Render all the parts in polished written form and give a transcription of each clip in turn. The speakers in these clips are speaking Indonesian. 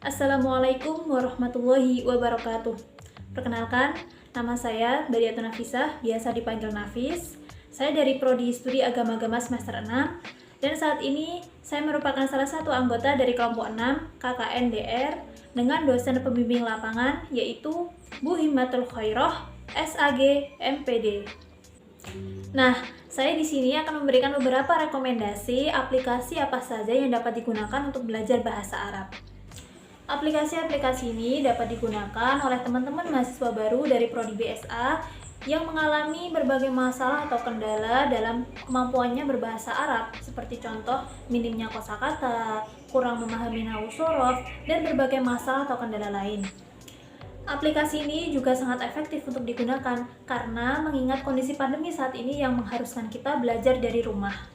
Assalamualaikum warahmatullahi wabarakatuh. Perkenalkan, nama saya Bariatun Nafisah, biasa dipanggil Nafis. Saya dari Prodi Studi Agama-Agama semester 6, dan saat ini saya merupakan salah satu anggota dari kelompok 6 KKNDR dengan dosen pembimbing lapangan yaitu Bu Himmatul Khairah, SAG MPD. Nah, saya di sini akan memberikan beberapa rekomendasi aplikasi apa saja yang dapat digunakan untuk belajar bahasa Arab. Aplikasi-aplikasi ini dapat digunakan oleh teman-teman mahasiswa baru dari Prodi BSA yang mengalami berbagai masalah atau kendala dalam kemampuannya berbahasa Arab, seperti contoh minimnya kosakata, kurang memahami nahwu shorof, dan berbagai masalah atau kendala lain. Aplikasi ini juga sangat efektif untuk digunakan karena mengingat kondisi pandemi saat ini yang mengharuskan kita belajar dari rumah.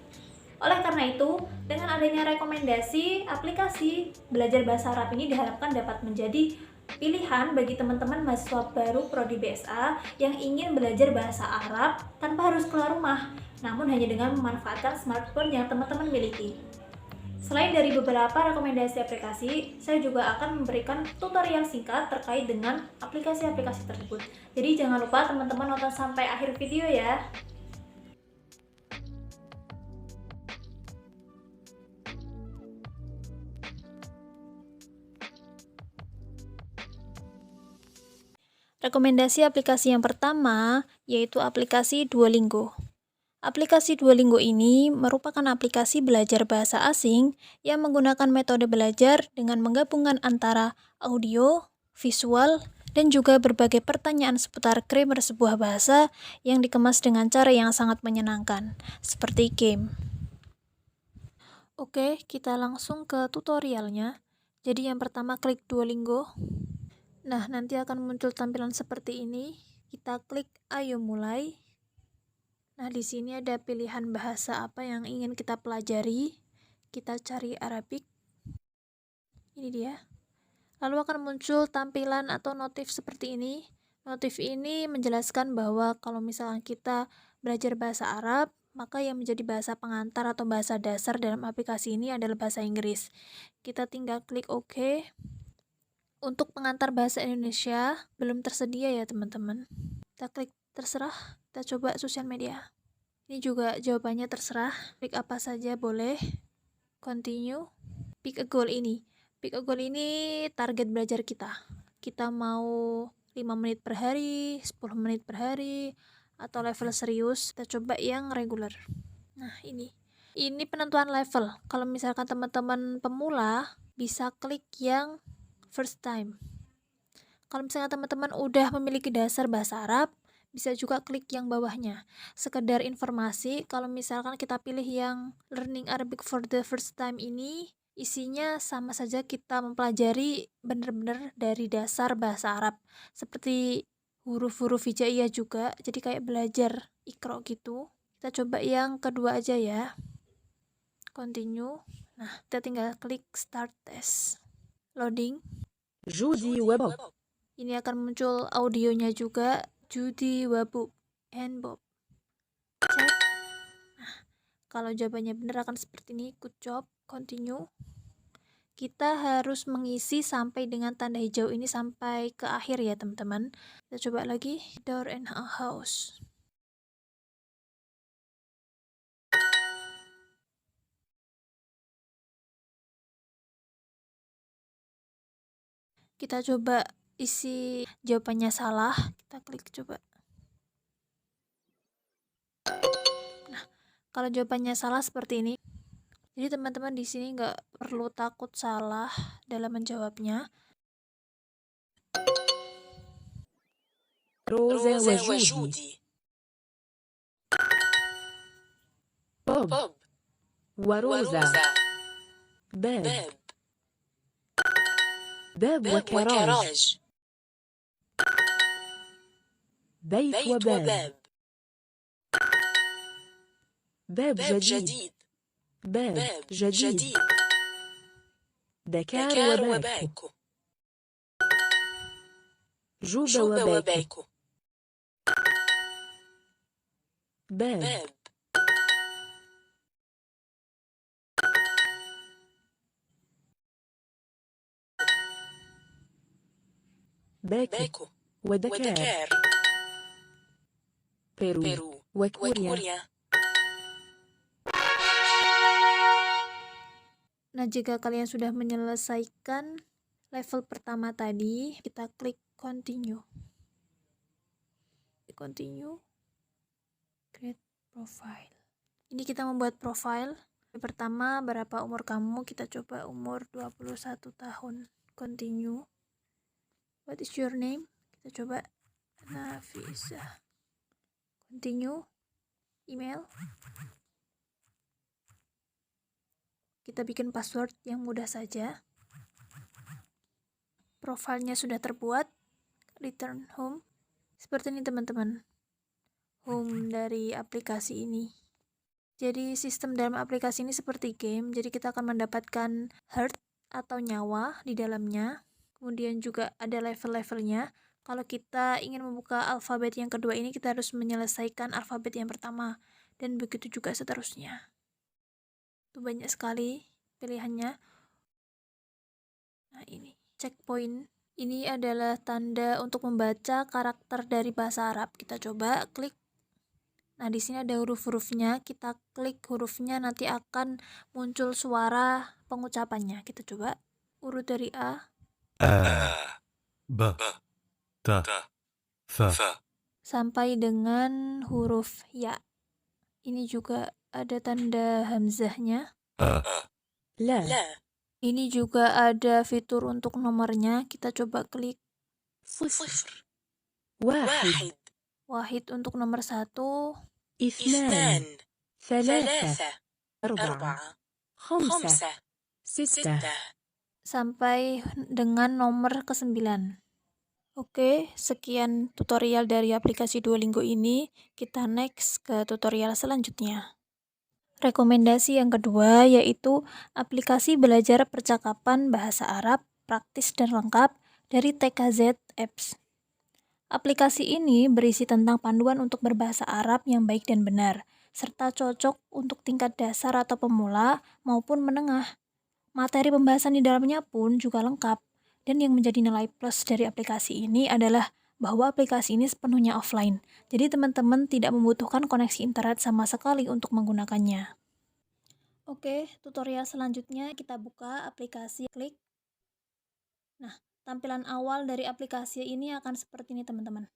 Oleh karena itu, dengan adanya rekomendasi aplikasi belajar bahasa Arab ini diharapkan dapat menjadi pilihan bagi teman-teman mahasiswa baru Prodi BSA yang ingin belajar bahasa Arab tanpa harus keluar rumah, namun hanya dengan memanfaatkan smartphone yang teman-teman miliki. Selain dari beberapa rekomendasi aplikasi, saya juga akan memberikan tutorial singkat terkait dengan aplikasi-aplikasi tersebut. Jadi jangan lupa teman-teman nonton sampai akhir video ya. Rekomendasi aplikasi yang pertama yaitu aplikasi Duolingo. Aplikasi Duolingo ini merupakan aplikasi belajar bahasa asing yang menggunakan metode belajar dengan menggabungkan antara audio, visual, dan juga berbagai pertanyaan seputar grammar sebuah bahasa yang dikemas dengan cara yang sangat menyenangkan, seperti game. Oke, kita langsung ke tutorialnya. Jadi yang pertama klik Duolingo. Nah, nanti akan muncul tampilan seperti ini. Kita klik Ayo Mulai. Nah, di sini ada pilihan bahasa apa yang ingin kita pelajari. Kita cari Arabic. Ini dia. Lalu akan muncul tampilan atau notif seperti ini. Notif ini menjelaskan bahwa kalau misalnya kita belajar bahasa Arab, maka yang menjadi bahasa pengantar atau bahasa dasar dalam aplikasi ini adalah bahasa Inggris. Kita tinggal klik OK. Untuk pengantar bahasa Indonesia belum tersedia ya teman-teman. Kita klik terserah, kita coba sosial media. Ini juga jawabannya terserah, klik apa saja boleh. Continue. Pick a goal ini. Pick a goal ini target belajar kita. Kita mau 5 menit per hari, 10 menit per hari, atau level serius. Kita coba yang regular. Nah, ini penentuan level. Kalau misalkan teman-teman pemula, bisa klik yang first time. Kalau misalnya teman-teman udah memiliki dasar bahasa Arab, bisa juga klik yang bawahnya. Sekedar informasi, kalau misalkan kita pilih yang Learning Arabic for the first time ini, isinya sama saja kita mempelajari benar-benar dari dasar bahasa Arab. Seperti huruf-huruf hijaiyah juga, jadi kayak belajar Iqra gitu. Kita coba yang kedua aja ya. Continue. Nah, kita tinggal klik Start Test. Loading. Judy Web. Ini akan muncul audionya juga. Judy Wabub and Bob. Cek. Nah, kalau jawabannya benar akan seperti ini. Good job. Continue. Kita harus mengisi sampai dengan tanda hijau ini sampai ke akhir ya teman-teman. Kita coba lagi. Door and a house. Kita coba isi jawabannya salah. Kita klik coba. Nah, kalau jawabannya salah seperti ini. Jadi teman-teman di sini nggak perlu takut salah dalam menjawabnya. روزا وجودي بوب وروزا باب وكراج بيت وباب باب جديد باب جديد دكار وباكو جوبة وباكو باب باكو ودكار بيرو وكوريا Nah, jika kalian sudah menyelesaikan level pertama tadi, kita klik continue. Continue, create profile. Ini kita membuat profile. Pertama, berapa umur kamu? Kita coba umur 21 tahun. Continue. What is your name? Kita coba Nafisa. Continue. Email. Kita bikin password yang mudah saja. Profilnya sudah terbuat. Return home. Seperti ini teman-teman. Home dari aplikasi ini. Jadi sistem dalam aplikasi ini seperti game. Jadi kita akan mendapatkan heart atau nyawa di dalamnya. Kemudian juga ada level-levelnya. Kalau kita ingin membuka alfabet yang kedua ini, kita harus menyelesaikan alfabet yang pertama. Dan begitu juga seterusnya. Itu banyak sekali pilihannya. Nah, ini checkpoint. Ini adalah tanda untuk membaca karakter dari bahasa Arab. Kita coba klik. Nah, di sini ada huruf-hurufnya. Kita klik hurufnya, nanti akan muncul suara pengucapannya. Kita coba urut dari A, B, T, F, sampai dengan huruf Ya. Ini juga ada tanda hamzahnya. لا Ini juga ada fitur untuk nomornya. Kita coba klik صفر واحد Wahid untuk nomor 1, اثنان ثلاثة أربعة خمسة ستة sampai dengan nomor ke-9. Oke, sekian tutorial dari aplikasi Duolingo ini. Kita next ke tutorial selanjutnya. Rekomendasi yang kedua yaitu aplikasi belajar percakapan bahasa Arab praktis dan lengkap dari TKZ Apps. Aplikasi ini berisi tentang panduan untuk berbahasa Arab yang baik dan benar, serta cocok untuk tingkat dasar atau pemula maupun menengah. Materi pembahasan di dalamnya pun juga lengkap, dan yang menjadi nilai plus dari aplikasi ini adalah bahwa aplikasi ini sepenuhnya offline, jadi teman-teman tidak membutuhkan koneksi internet sama sekali untuk menggunakannya. Oke, tutorial selanjutnya kita buka aplikasi Klik. Nah, tampilan awal dari aplikasi ini akan seperti ini teman-teman.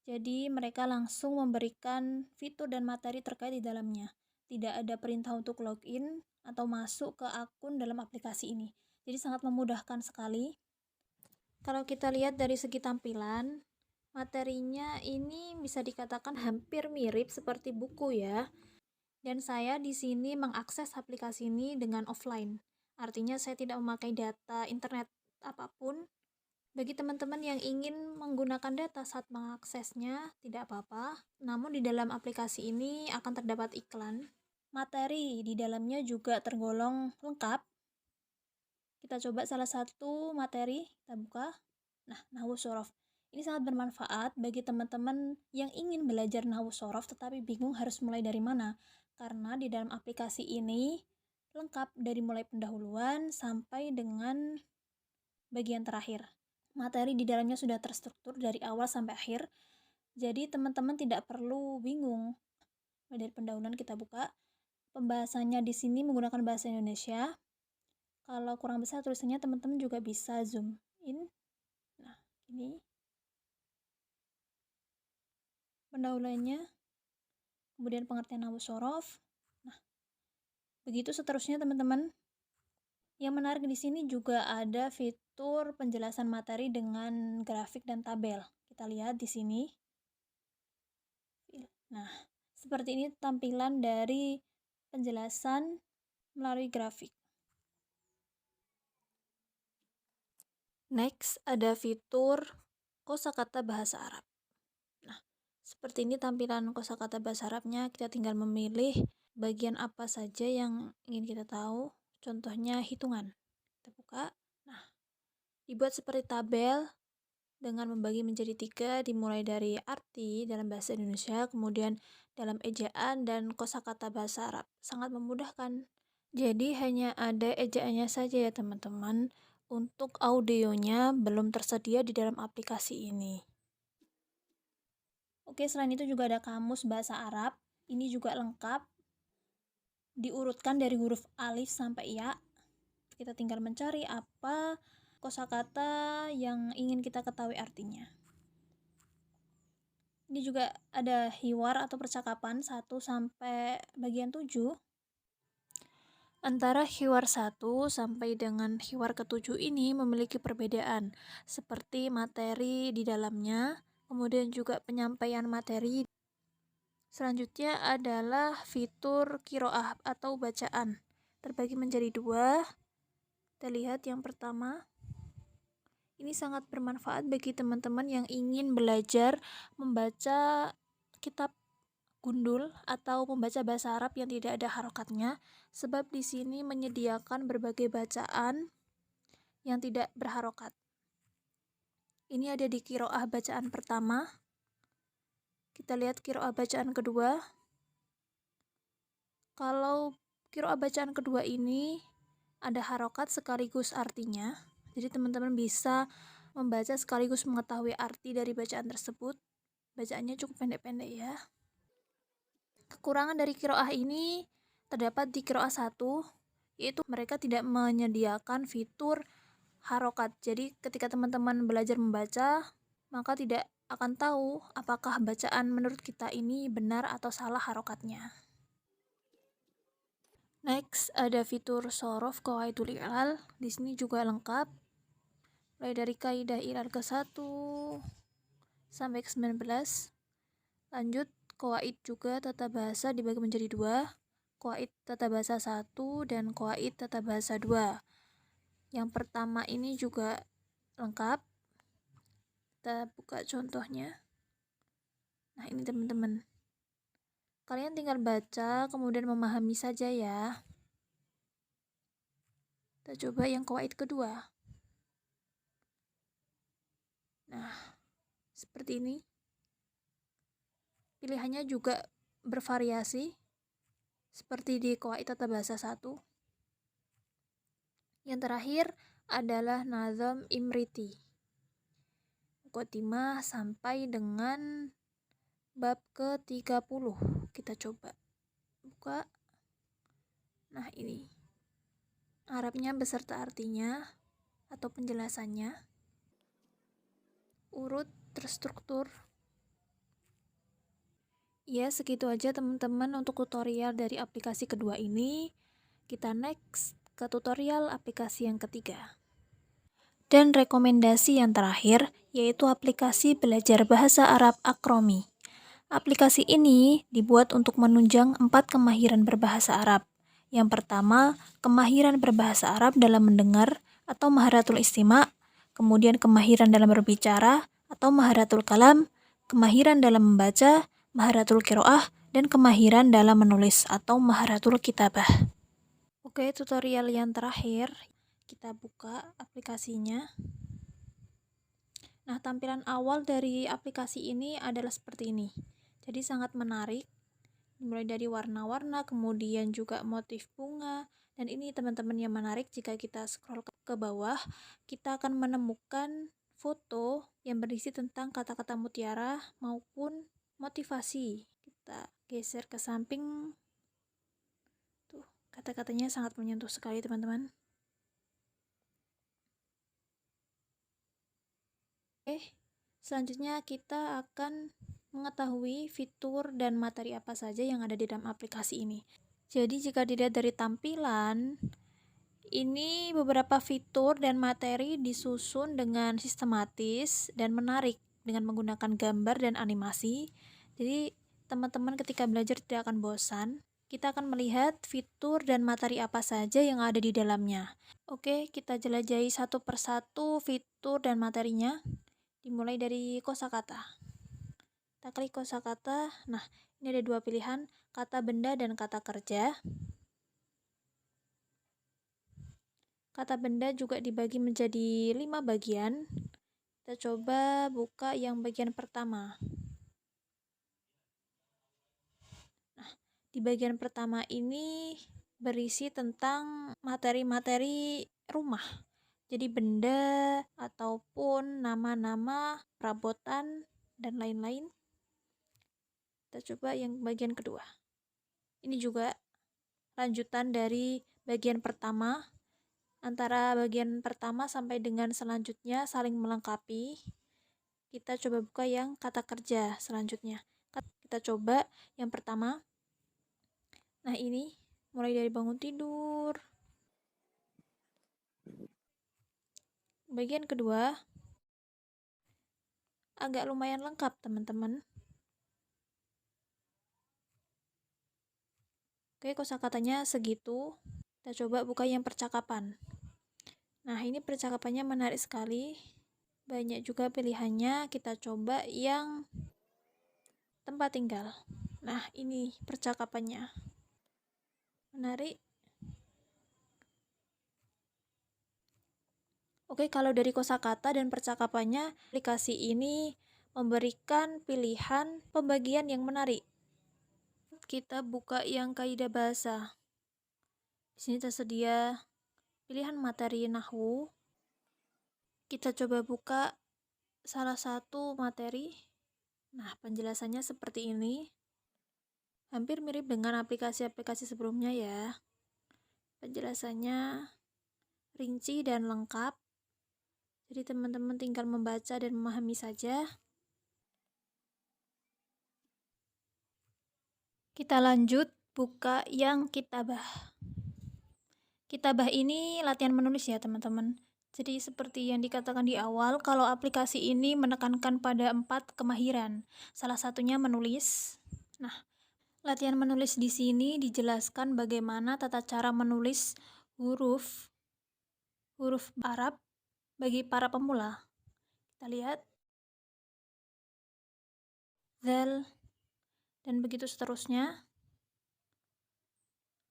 Jadi mereka langsung memberikan fitur dan materi terkait di dalamnya. Tidak ada perintah untuk login atau masuk ke akun dalam aplikasi ini. Jadi sangat memudahkan sekali. Kalau kita lihat dari segi tampilan, materinya ini bisa dikatakan hampir mirip seperti buku ya. Dan saya di sini mengakses aplikasi ini dengan offline. Artinya saya tidak memakai data internet apapun. Bagi teman-teman yang ingin menggunakan data saat mengaksesnya, tidak apa-apa. Namun di dalam aplikasi ini akan terdapat iklan. Materi di dalamnya juga tergolong lengkap. Kita coba salah satu materi, kita buka. Nah, Nahwu Shorof. Ini sangat bermanfaat bagi teman-teman yang ingin belajar Nahwu Shorof tetapi bingung harus mulai dari mana. Karena di dalam aplikasi ini lengkap dari mulai pendahuluan sampai dengan bagian terakhir. Materi di dalamnya sudah terstruktur dari awal sampai akhir. Jadi teman-teman tidak perlu bingung. Dari pendahuluan kita buka. Pembahasannya di sini menggunakan bahasa Indonesia. Kalau kurang besar tulisannya teman-teman juga bisa zoom in. Nah, ini pendahuluannya. Kemudian pengertian Nahwu Shorof. Nah, begitu seterusnya teman-teman. Yang menarik di sini juga ada fitur penjelasan materi dengan grafik dan tabel. Kita lihat di sini. Nah, seperti ini tampilan dari penjelasan melalui grafik. Next, ada fitur kosakata bahasa Arab. Nah, seperti ini tampilan kosakata bahasa Arabnya. Kita tinggal memilih bagian apa saja yang ingin kita tahu. Contohnya hitungan. Kita buka. Nah, dibuat seperti tabel dengan membagi menjadi 3, dimulai dari arti dalam bahasa Indonesia, kemudian dalam ejaan dan kosakata bahasa Arab. Sangat memudahkan. Jadi hanya ada ejaannya saja ya teman-teman. untuk audionya belum tersedia di dalam aplikasi ini. Oke, selain itu juga ada kamus bahasa Arab. Ini juga lengkap, diurutkan dari huruf alif sampai ya. Kita tinggal mencari apa kosakata yang ingin kita ketahui artinya. Ini juga ada hiwar atau percakapan 1 sampai bagian 7. Antara hiwar 1 sampai dengan hiwar ke-7 ini memiliki perbedaan, seperti materi di dalamnya, kemudian juga penyampaian materi. Selanjutnya adalah fitur qiraah atau bacaan. Terbagi menjadi 2. Kita lihat yang pertama. Ini sangat bermanfaat bagi teman-teman yang ingin belajar membaca kitab gundul atau membaca bahasa Arab yang tidak ada harokatnya, sebab di sini menyediakan berbagai bacaan yang tidak berharokat. Ini ada di qiraah bacaan pertama. Kita lihat qiraah bacaan kedua. Kalau qiraah bacaan kedua ini ada harokat sekaligus artinya, jadi teman-teman bisa membaca sekaligus mengetahui arti dari bacaan tersebut. Bacaannya cukup pendek-pendek ya. Kekurangan dari qiraah ini terdapat di qiraah 1, yaitu mereka tidak menyediakan fitur harokat. Jadi ketika teman-teman belajar membaca, maka tidak akan tahu apakah bacaan menurut kita ini benar atau salah harokatnya. Next, ada fitur sorof qawaidul i'lal. Di sini juga lengkap. Mulai dari kaidah i'lal ke-1 sampai ke-19. Lanjut, qawaid juga tata bahasa dibagi menjadi 2. Qawaid tata bahasa 1 dan qawaid tata bahasa 2. Yang pertama ini juga lengkap. Kita buka contohnya. Nah, ini teman-teman. Kalian tinggal baca, kemudian memahami saja ya. Kita coba yang qawaid kedua. Nah, seperti ini. Pilihannya juga bervariasi, seperti di qawaid tata bahasa 1. Yang terakhir adalah nazam imriti. Muqaddimah sampai dengan bab ke-30. Kita coba buka. Nah, ini Arabnya beserta artinya atau penjelasannya. Urut terstruktur. Ya, segitu aja teman-teman untuk tutorial dari aplikasi kedua ini. Kita next ke tutorial aplikasi yang ketiga. Dan rekomendasi yang terakhir yaitu aplikasi belajar bahasa Arab Akromi. Aplikasi ini dibuat untuk menunjang 4 kemahiran berbahasa Arab. Yang pertama, kemahiran berbahasa Arab dalam mendengar atau maharatul istima', kemudian kemahiran dalam berbicara atau maharatul kalam, kemahiran dalam membaca, maharatul qiraah, dan kemahiran dalam menulis atau maharatul kitabah. Oke, tutorial yang terakhir, kita buka aplikasinya. Nah, tampilan awal dari aplikasi ini adalah seperti ini. Jadi sangat menarik, mulai dari warna-warna, kemudian juga motif bunga, dan ini teman-teman yang menarik jika kita scroll ke bawah, kita akan menemukan foto yang berisi tentang kata-kata mutiara maupun motivasi. Kita geser ke samping. Tuh, kata-katanya sangat menyentuh sekali teman-teman. Selanjutnya kita akan mengetahui fitur dan materi apa saja yang ada di dalam aplikasi ini. Jadi jika dilihat dari tampilan, ini beberapa fitur dan materi disusun dengan sistematis dan menarik dengan menggunakan gambar dan animasi. Jadi teman-teman ketika belajar tidak akan bosan. Kita akan melihat fitur dan materi apa saja yang ada di dalamnya. Oke, kita jelajahi satu persatu fitur dan materinya. Dimulai dari kosakata. Kita klik kosakata. Nah, ini ada 2 pilihan, kata benda dan kata kerja. Kata benda juga dibagi menjadi 5 bagian. Kita coba buka yang bagian pertama. Nah, di bagian pertama ini berisi tentang materi-materi rumah. Jadi benda ataupun nama-nama, perabotan, dan lain-lain. Kita coba yang bagian kedua. Ini juga lanjutan dari bagian pertama. Antara bagian pertama sampai dengan selanjutnya saling melengkapi. Kita coba buka yang kata kerja selanjutnya. Kita coba yang pertama. Nah, ini mulai dari bangun tidur. Bagian kedua agak lumayan lengkap, teman-teman. Oke, kosakatanya segitu. Kita coba buka yang percakapan. Nah, ini percakapannya menarik sekali. Banyak juga pilihannya. Kita coba yang tempat tinggal. Nah, ini percakapannya. Menarik. Oke, kalau dari kosakata dan percakapannya, aplikasi ini memberikan pilihan pembagian yang menarik. Kita buka yang kaidah bahasa. Di sini tersedia pilihan materi nahwu. Kita coba buka salah satu materi. Nah, penjelasannya seperti ini. Hampir mirip dengan aplikasi-aplikasi sebelumnya ya. Penjelasannya rinci dan lengkap. Jadi teman-teman tinggal membaca dan memahami saja. Kita lanjut buka yang kitabah. Kitabah ini latihan menulis ya teman-teman. Jadi seperti yang dikatakan di awal, kalau aplikasi ini menekankan pada 4 kemahiran. Salah satunya menulis. Nah, latihan menulis di sini dijelaskan bagaimana tata cara menulis huruf Arab bagi para pemula. Kita lihat. Zal, dan begitu seterusnya.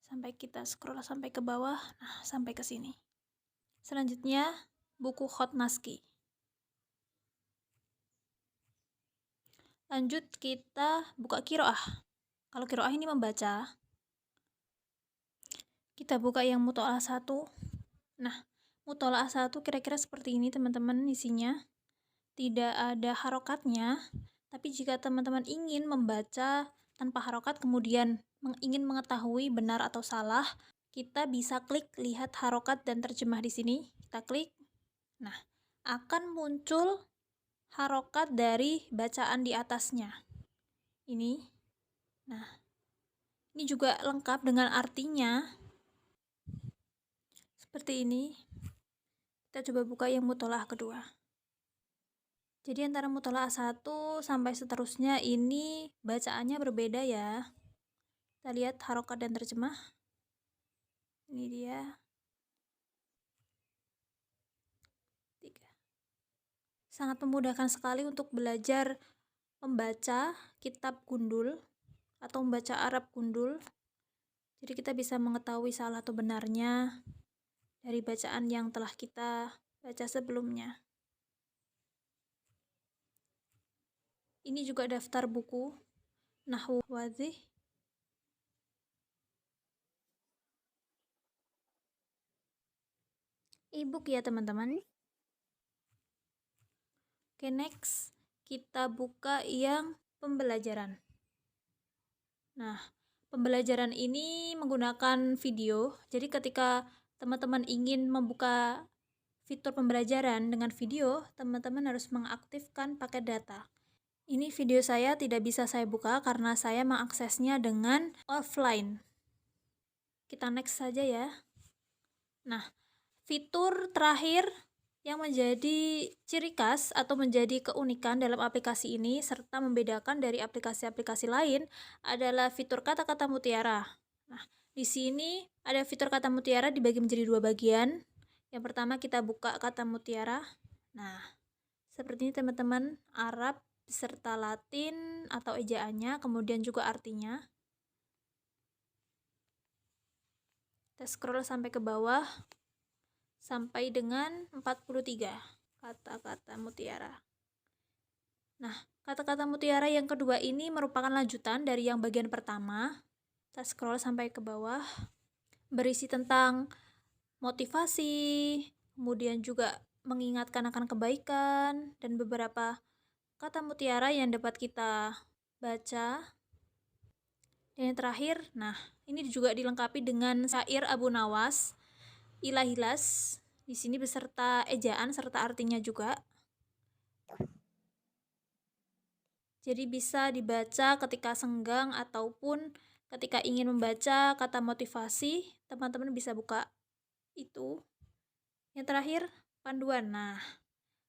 Sampai kita scroll sampai ke bawah, nah sampai ke sini. Selanjutnya, buku Khotnaski. Lanjut kita buka Qiraah. Kalau Qiraah ini membaca. Kita buka yang Mutola'ah 1. Nah, Mutola'ah 1 kira-kira seperti ini teman-teman isinya. Tidak ada harokatnya, tapi jika teman-teman ingin membaca tanpa harokat kemudian ingin mengetahui benar atau salah, kita bisa klik lihat harokat dan terjemah di sini. Kita klik. Nah, akan muncul harokat dari bacaan di atasnya. Ini. Nah, ini juga lengkap dengan artinya. Seperti ini. Kita coba buka yang Mutola'ah kedua. Jadi antara Mutola'ah 1 sampai seterusnya ini bacaannya berbeda ya. Kita lihat harokat dan terjemah. Ini dia. 3. Sangat memudahkan sekali untuk belajar membaca kitab gundul atau membaca Arab gundul. Jadi kita bisa mengetahui salah atau benarnya dari bacaan yang telah kita baca sebelumnya. Ini juga daftar buku Nahwu Wadhih. E-book ya teman-teman. Oke, next kita buka yang pembelajaran. Nah, pembelajaran ini menggunakan video. Jadi ketika teman-teman ingin membuka fitur pembelajaran dengan video, teman-teman harus mengaktifkan paket data. Ini video saya tidak bisa saya buka karena saya mengaksesnya dengan offline. Kita next saja ya. Nah, fitur terakhir yang menjadi ciri khas atau menjadi keunikan dalam aplikasi ini serta membedakan dari aplikasi-aplikasi lain adalah fitur kata-kata mutiara. Nah, di sini ada fitur kata mutiara dibagi menjadi 2 bagian. Yang pertama kita buka kata mutiara. Nah, seperti ini teman-teman, Arab beserta Latin atau ejaannya, kemudian juga artinya. Kita scroll sampai ke bawah sampai dengan 43 kata-kata mutiara. Nah, kata-kata mutiara yang kedua ini merupakan lanjutan dari yang bagian pertama. Kita scroll sampai ke bawah. Berisi tentang motivasi, kemudian juga mengingatkan akan kebaikan, dan beberapa kata mutiara yang dapat kita baca. Dan yang terakhir, nah ini juga dilengkapi dengan syair Abu Nawas, Ilahilas, di sini beserta ejaan serta artinya juga. Jadi bisa dibaca ketika senggang ataupun ketika ingin membaca kata motivasi, teman-teman bisa buka itu. Yang terakhir, panduan. Nah,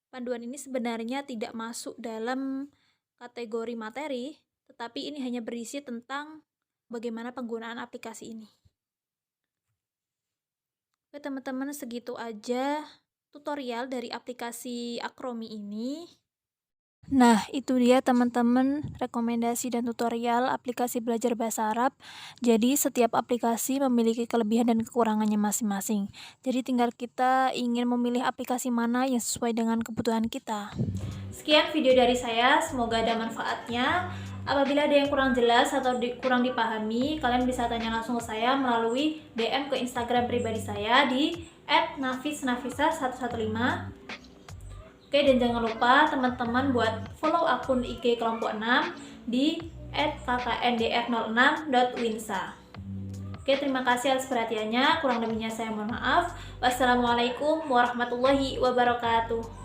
panduan ini sebenarnya tidak masuk dalam kategori materi, tetapi ini hanya berisi tentang bagaimana penggunaan aplikasi ini. Oke teman-teman, segitu aja tutorial dari aplikasi Akromi ini. Nah, itu dia teman-teman rekomendasi dan tutorial aplikasi belajar bahasa Arab. Jadi setiap aplikasi memiliki kelebihan dan kekurangannya masing-masing. Jadi tinggal kita ingin memilih aplikasi mana yang sesuai dengan kebutuhan kita. Sekian video dari saya, semoga ada manfaatnya. Apabila ada yang kurang jelas atau kurang dipahami, kalian bisa tanya langsung ke saya melalui DM ke Instagram pribadi saya di @nafisnafisa115. Oke, dan jangan lupa teman-teman buat follow akun IG kelompok 6 di @kkndr06.winsa. Oke, terima kasih atas perhatiannya. Kurang lebihnya saya mohon maaf. Wassalamualaikum warahmatullahi wabarakatuh.